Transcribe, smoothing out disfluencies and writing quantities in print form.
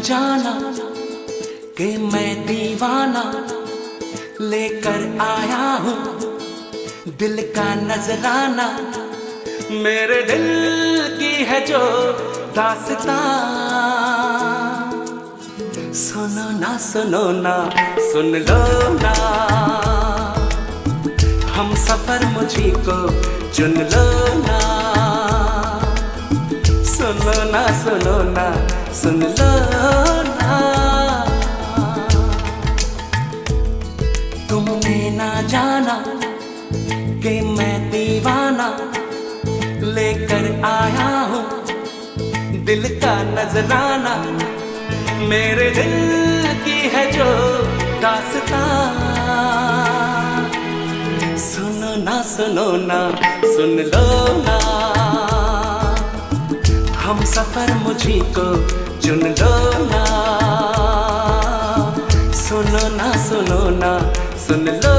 जाना कि मैं दीवाना लेकर आया हूँ दिल का नजराना। मेरे दिल की है जो दास्तां, सुनो ना सुनो ना सुन लो ना, हम सफर मुझी को चुन लो ना। सुनो ना सुनो ना सुन लो ना, तुमने ना जाना कि मैं दीवाना लेकर आया हूँ दिल का नजराना। मेरे दिल की है जो दास्तां, सुनो ना सुन लो ना, हम सफर मुझी को चुन लो ना। सुनो ना सुन लो